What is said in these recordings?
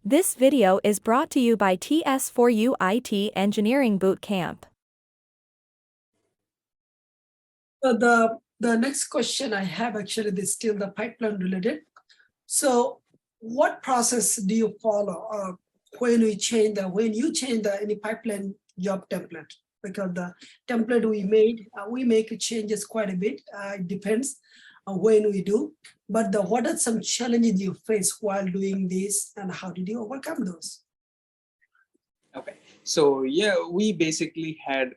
This video is brought to you by TS4U IT Engineering Bootcamp. So the next question I have actually is still the pipeline related. So what process do you follow when you change any pipeline job template? Because the template we make changes quite a bit. It depends on when we do. But what are some challenges you face while doing this, and how did you overcome those? Okay, so yeah, we basically had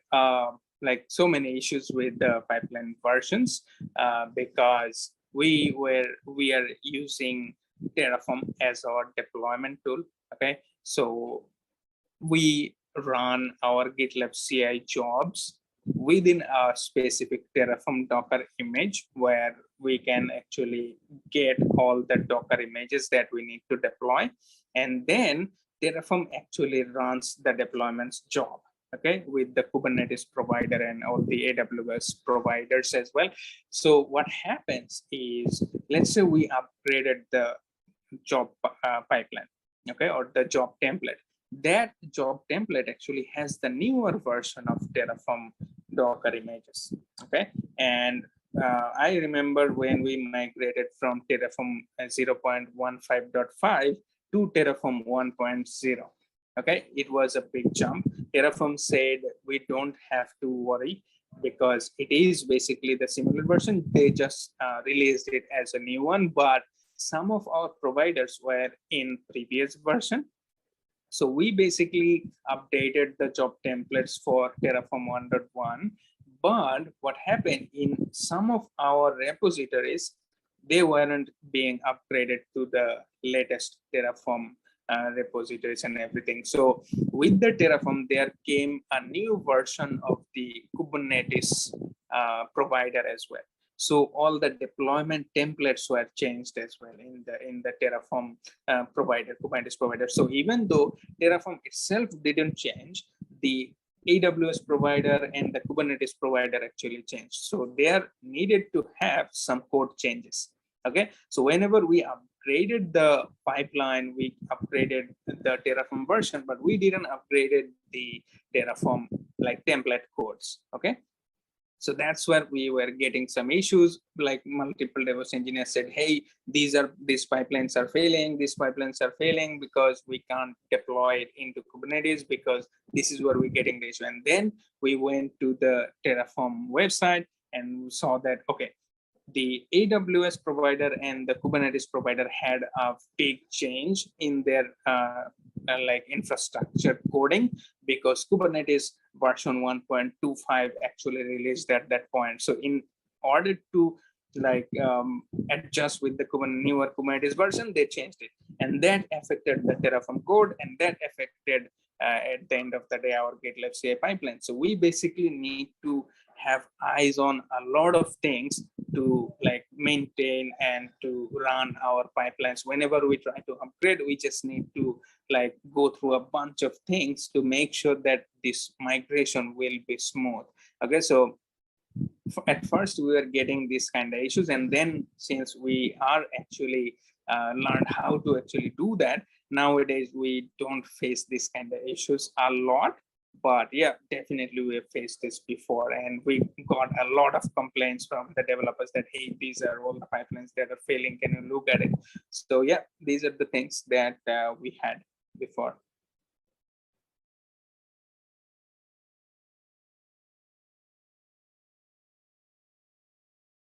like so many issues with the pipeline versions because we are using Terraform as our deployment tool. Okay, so we run our GitLab CI jobs within a specific Terraform Docker image where we can actually get all the Docker images that we need to deploy. And then Terraform actually runs the deployments job, okay, with the Kubernetes provider and all the AWS providers as well. So what happens is, let's say we upgraded the job pipeline, okay, or the job template. That job template actually has the newer version of Terraform Docker images, okay? And I remember when we migrated from Terraform 0.15.5 to Terraform 1.0, okay? It was a big jump. Terraform said we don't have to worry because it is basically the similar version. They just released it as a new one, but some of our providers were in previous version. So we basically updated the job templates for Terraform 1.1. But what happened in some of our repositories, they weren't being upgraded to the latest Terraform repositories and everything. So with the Terraform, there came a new version of the Kubernetes provider as well. So all the deployment templates were changed as well in the Terraform provider, Kubernetes provider. So even though Terraform itself didn't change, the AWS provider and the Kubernetes provider actually changed. So they are needed to have some code changes. Okay, so whenever we upgraded the pipeline, we upgraded the Terraform version, but we didn't upgraded the Terraform like template codes. Okay. So that's where we were getting some issues, like multiple DevOps engineers said, hey, these pipelines are failing, because we can't deploy it into Kubernetes because this is where we're getting the issue. And then we went to the Terraform website and saw that, okay, the AWS provider and the Kubernetes provider had a big change in their like infrastructure coding, because Kubernetes version 1.25 actually released at that point. So in order to like adjust with the newer Kubernetes version, they changed it, and that affected the Terraform code, and that affected at the end of the day our GitLab CI pipeline. So we basically need to have eyes on a lot of things to like maintain and to run our pipelines. Whenever we try to upgrade, we just need to like go through a bunch of things to make sure that this migration will be smooth. Okay, so at first we were getting these kind of issues, and then since we are actually learned how to actually do that, nowadays we don't face these kind of issues a lot. But yeah, definitely we have faced this before, and we got a lot of complaints from the developers that, hey, these are all the pipelines that are failing, can you look at it? So yeah, these are the things that we had before.